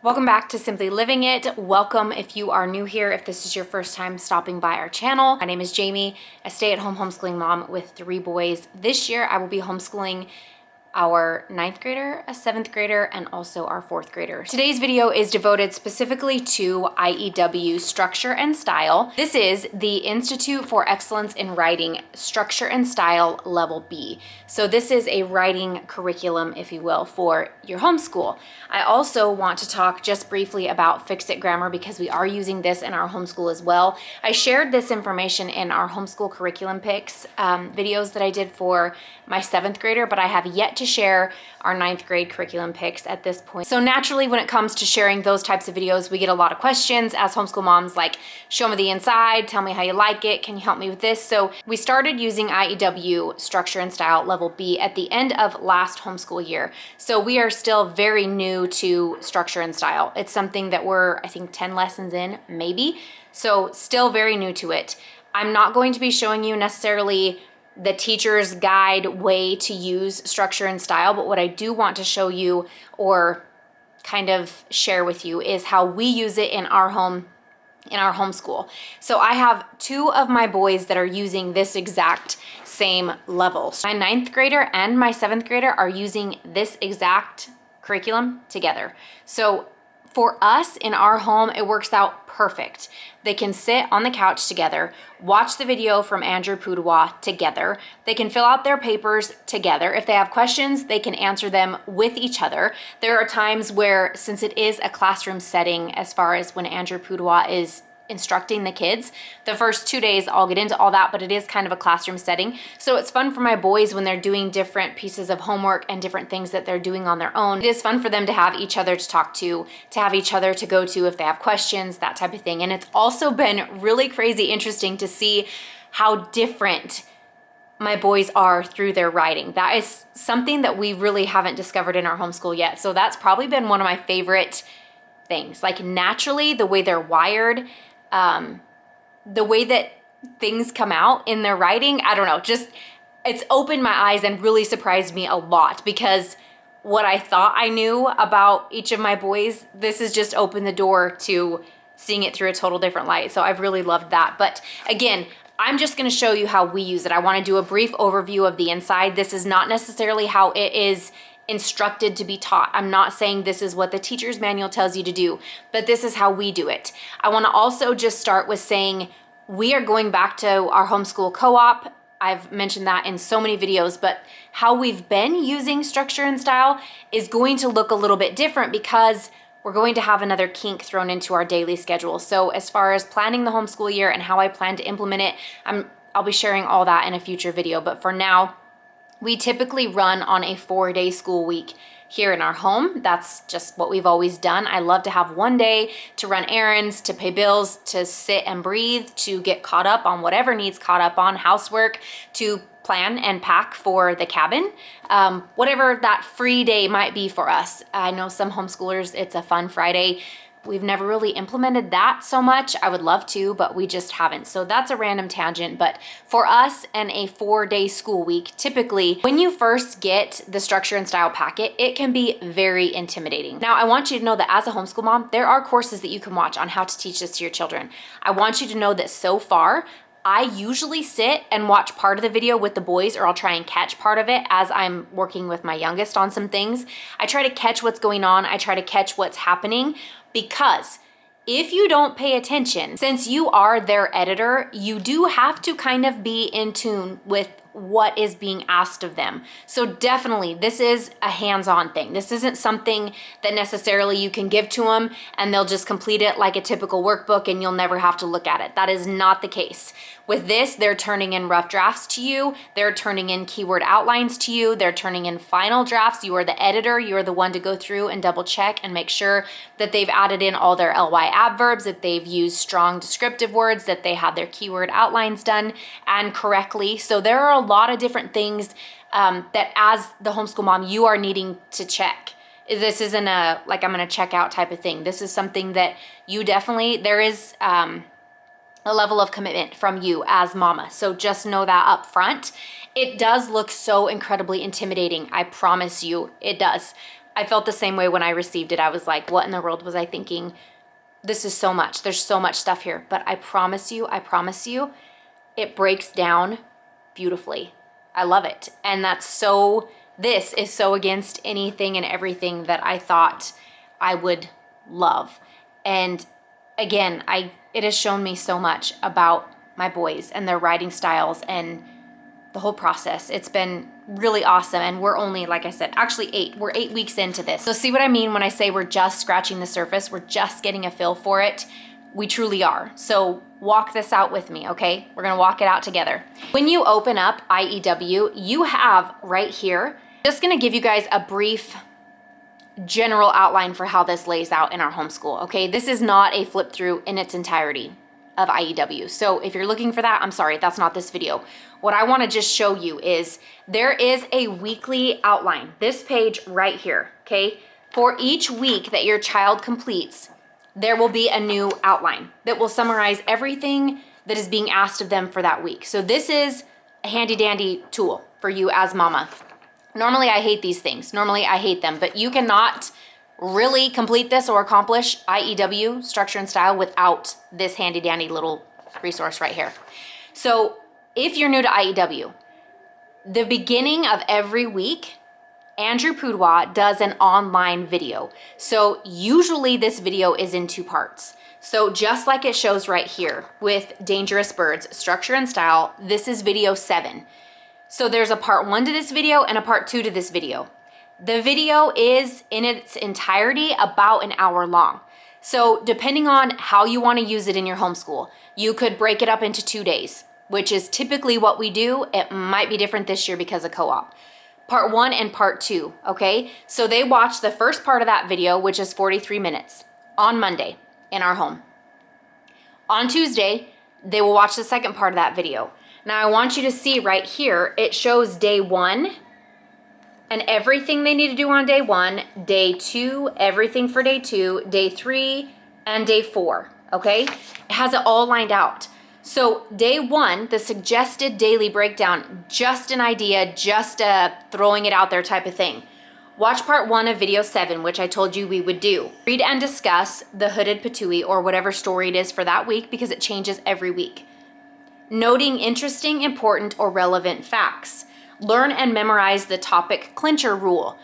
Welcome back to Simply Living It. Welcome if you are new here, if this is your first time stopping by our channel. My name is Jamie, a stay-at-home homeschooling mom with 3 boys. This year I will be homeschooling our 9th grader, a 7th grader, and also our 4th grader. Today's video is devoted specifically to IEW Structure and Style. This is the Institute for Excellence in Writing Structure and Style Level B. So this is a writing curriculum, if you will, for your homeschool. I also want to talk just briefly about Fixit Grammar because we are using this in our homeschool as well. I shared this information in our homeschool curriculum picks videos that I did for my 7th grader, but I have yet to share our 9th grade curriculum picks at this point. So naturally, when it comes to sharing those types of videos, we get a lot of questions as homeschool moms, like, show me the inside, tell me how you like it, can you help me with this? So we started using IEW Structure and Style Level B at the end of last homeschool year. So we are still very new to structure and style. It's something that we're, I think, 10 lessons in, maybe. So still very new to it. I'm not going to be showing you necessarily the teacher's guide way to use structure and style, but what I do want to show you or kind of share with you is how we use it in our homeschool. So I have 2 of my boys that are using this exact same level. My 9th grader and my 7th grader are using this exact curriculum together. So for us in our home, it works out perfect. They can sit on the couch together, watch the video from Andrew Pudewa together. They can fill out their papers together. If they have questions, they can answer them with each other. There are times where, since it is a classroom setting, as far as when Andrew Pudewa is instructing the kids, the first 2 days, I'll get into all that, but it is kind of a classroom setting. So it's fun for my boys when they're doing different pieces of homework and different things that they're doing on their own. It is fun for them to have each other to talk to have each other to go to if they have questions, that type of thing. And it's also been really crazy interesting to see how different my boys are through their writing. That is something that we really haven't discovered in our homeschool yet. So that's probably been one of my favorite things. Like, naturally, the way they're wired, the way that things come out in their writing, I don't know, just it's opened my eyes and really surprised me a lot, because what I thought I knew about each of my boys, this has just opened the door to seeing it through a total different light. So I've really loved that. But again, I'm just going to show you how we use it. I want to do a brief overview of the inside. This is not necessarily how it is instructed to be taught. I'm not saying this is what the teacher's manual tells you to do, but this is how we do it. I want to also just start with saying we are going back to our homeschool co-op. I've mentioned that in so many videos, but how we've been using structure and style is going to look a little bit different because we're going to have another kink thrown into our daily schedule. So as far as planning the homeschool year and how I plan to implement it, I'll be sharing all that in a future video. But for now, we typically run on a 4-day school week here in our home. That's just what we've always done. I love to have one day to run errands, to pay bills, to sit and breathe, to get caught up on whatever needs caught up on, housework, to plan and pack for the cabin, whatever that free day might be for us. I know some homeschoolers, it's a fun Friday. We've never really implemented that so much. I would love to, but we just haven't. So that's a random tangent. But for us and a 4-day school week, typically when you first get the structure and style packet, it can be very intimidating. Now, I want you to know that as a homeschool mom, there are courses that you can watch on how to teach this to your children. I want you to know that so far, I usually sit and watch part of the video with the boys, or I'll try and catch part of it as I'm working with my youngest on some things. I try to catch what's going on. I try to catch what's happening, because if you don't pay attention, since you are their editor, you do have to kind of be in tune with what is being asked of them. So definitely, this is a hands-on thing. This isn't something that necessarily you can give to them and they'll just complete it like a typical workbook and you'll never have to look at it. That is not the case. With this, they're turning in rough drafts to you. They're turning in keyword outlines to you. They're turning in final drafts. You are the editor. You're the one to go through and double check and make sure that they've added in all their ly adverbs, that they've used strong descriptive words, that they have their keyword outlines done and correctly. So there are a lot of different things that as the homeschool mom, you are needing to check. This isn't a, like, I'm going to check out type of thing. This is something that you definitely, there is a level of commitment from you as mama. So just know that up front. It does look so incredibly intimidating. I promise you it does. I felt the same way when I received it. I was like, what in the world was I thinking? This is so much. There's so much stuff here. But I promise you, it breaks down beautifully. I love it. And this is so against anything and everything that I thought I would love. And again, it has shown me so much about my boys and their writing styles and the whole process. It's been really awesome. And we're only, like I said, actually we're 8 weeks into this. So see what I mean when I say we're just scratching the surface, we're just getting a feel for it. We truly are. So walk this out with me, okay? We're gonna walk it out together. When you open up IEW, you have right here, just gonna give you guys a brief general outline for how this lays out in our homeschool, okay? This is not a flip through in its entirety of IEW. So if you're looking for that, I'm sorry, that's not this video. What I wanna just show you is there is a weekly outline, this page right here, okay? For each week that your child completes, there will be a new outline that will summarize everything that is being asked of them for that week. So this is a handy dandy tool for you as mama. Normally I hate these things. Normally I hate them, but you cannot really complete this or accomplish IEW, structure and style, without this handy dandy little resource right here. So if you're new to IEW, the beginning of every week, Andrew Pudewa does an online video. So usually this video is in 2 parts. So just like it shows right here with Dangerous Birds, Structure and Style, this is video 7. So there's a part 1 to this video and a part 2 to this video. The video is in its entirety about an hour long. So depending on how you want to use it in your homeschool, you could break it up into 2 days, which is typically what we do. It might be different this year because of co-op. Part 1 and part 2, okay? So they watch the first part of that video, which is 43 minutes, on Monday in our home. On Tuesday, they will watch the second part of that video. Now I want you to see right here, it shows day 1 and everything they need to do on day 1, day 2, everything for day 2, day 3, and day 4, okay? It has it all lined out. So day 1, the suggested daily breakdown, just an idea, just throwing it out there type of thing. Watch part 1 of video 7, which I told you we would do. Read and discuss the hooded patooey or whatever story it is for that week because it changes every week. Noting interesting, important, or relevant facts. Learn and memorize the topic clincher rule.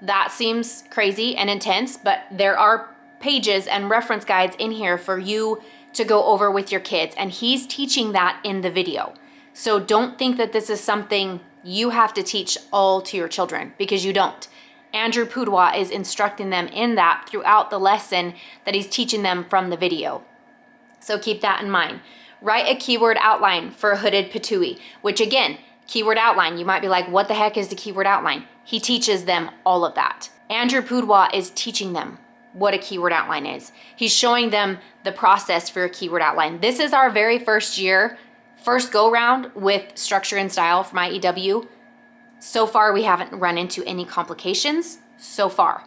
That seems crazy and intense, but there are pages and reference guides in here for you to go over with your kids, and he's teaching that in the video. So don't think that this is something you have to teach all to your children, because you don't. Andrew Pudewa is instructing them in that throughout the lesson that he's teaching them from the video. So keep that in mind. Write a keyword outline for a hooded patooey, which again, keyword outline, you might be like, what the heck is the keyword outline? He teaches them all of that. Andrew Pudewa is teaching them what a keyword outline is. He's showing them the process for a keyword outline. This is our very first year, first go round with structure and style from IEW. So far, we haven't run into any complications so far.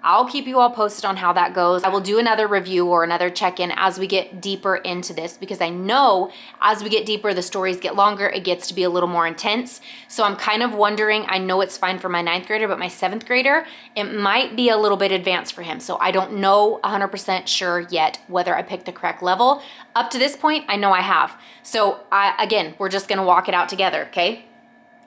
I'll keep you all posted on how that goes. I will do another review or another check-in as we get deeper into this, because I know as we get deeper, the stories get longer, it gets to be a little more intense. So I'm kind of wondering, I know it's fine for my 9th grader, but my 7th grader, it might be a little bit advanced for him. So I don't know 100% sure yet whether I picked the correct level. Up to this point, I know I have. So again, we're just gonna walk it out together, okay?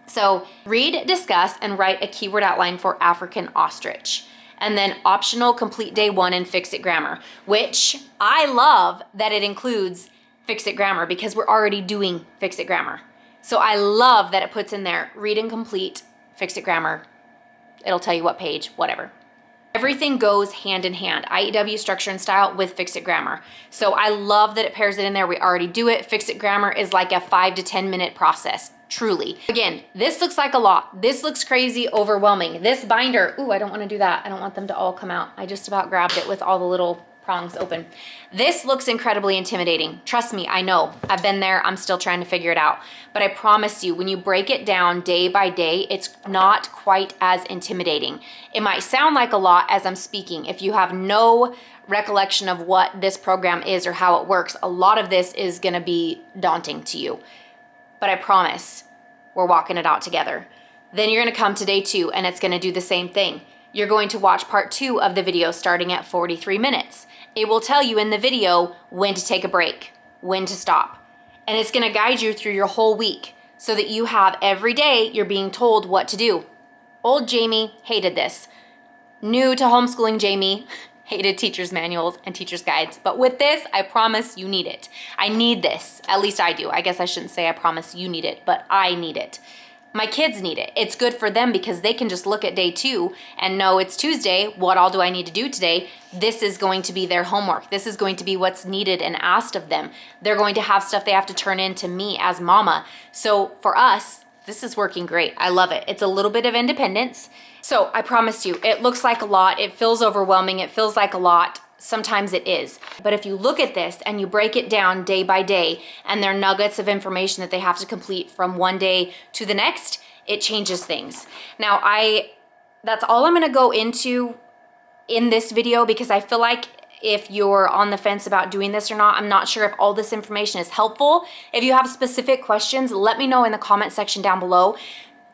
So read, discuss, and write a keyword outline for African ostrich. And then optional complete day 1 in Fixit Grammar, which I love that it includes Fixit Grammar because we're already doing Fixit Grammar. So I love that it puts in there, read and complete Fixit Grammar. It'll tell you what page, whatever. Everything goes hand in hand, IEW structure and style with Fixit Grammar. So I love that it pairs it in there. We already do it. Fixit Grammar is like a 5 to 10 minute process, truly. Again, this looks like a lot. This looks crazy, overwhelming. This binder, ooh, I don't want to do that. I don't want them to all come out. I just about grabbed it with all the little prongs open. This looks incredibly intimidating. Trust me, I know. I've been there. I'm still trying to figure it out. But I promise you, when you break it down day by day, it's not quite as intimidating. It might sound like a lot as I'm speaking. If you have no recollection of what this program is or how it works, a lot of this is going to be daunting to you. But I promise, we're walking it out together. Then you're going to come to day 2 and it's going to do the same thing. you're going to watch part 2 of the video starting at 43 minutes. It will tell you in the video when to take a break, when to stop. And it's gonna guide you through your whole week so that you have every day you're being told what to do. Old Jamie hated this. New to homeschooling Jamie hated teacher's manuals and teacher's guides. But with this, I promise you need it. I need this. At least I do. I guess I shouldn't say I promise you need it, but I need it. My kids need it. It's good for them because they can just look at day 2 and know it's Tuesday. What all do I need to do today? This is going to be their homework. This is going to be what's needed and asked of them. They're going to have stuff they have to turn in to me as mama. So for us, this is working great. I love it. It's a little bit of independence. So I promise you, it looks like a lot. It feels overwhelming. It feels like a lot. Sometimes it is. But if you look at this and you break it down day by day, and there are nuggets of information that they have to complete from one day to the next, it changes things. Now, that's all I'm gonna go into in this video, because I feel like if you're on the fence about doing this or not, I'm not sure if all this information is helpful. If you have specific questions, let me know in the comment section down below.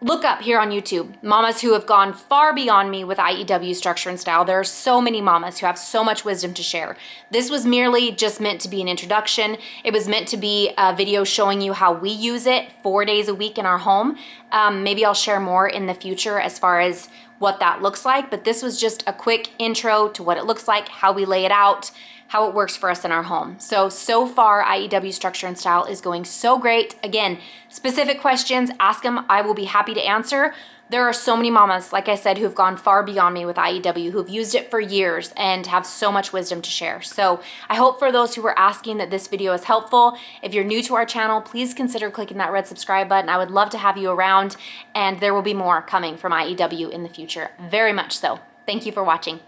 Look up here on YouTube, mamas who have gone far beyond me with IEW structure and style. There are so many mamas who have so much wisdom to share. This was merely just meant to be an introduction. It was meant to be a video showing you how we use it 4 days a week in our home. Maybe I'll share more in the future as far as what that looks like, but this was just a quick intro to what it looks like, how we lay it out, how it works for us in our home. So far, IEW structure and style is going so great. Again, specific questions, ask them. I will be happy to answer. There are so many mamas, like I said, who've gone far beyond me with IEW, who've used it for years and have so much wisdom to share. So I hope for those who were asking that this video is helpful. If you're new to our channel, please consider clicking that red subscribe button. I would love to have you around, and there will be more coming from IEW in the future, very much so. Thank you for watching.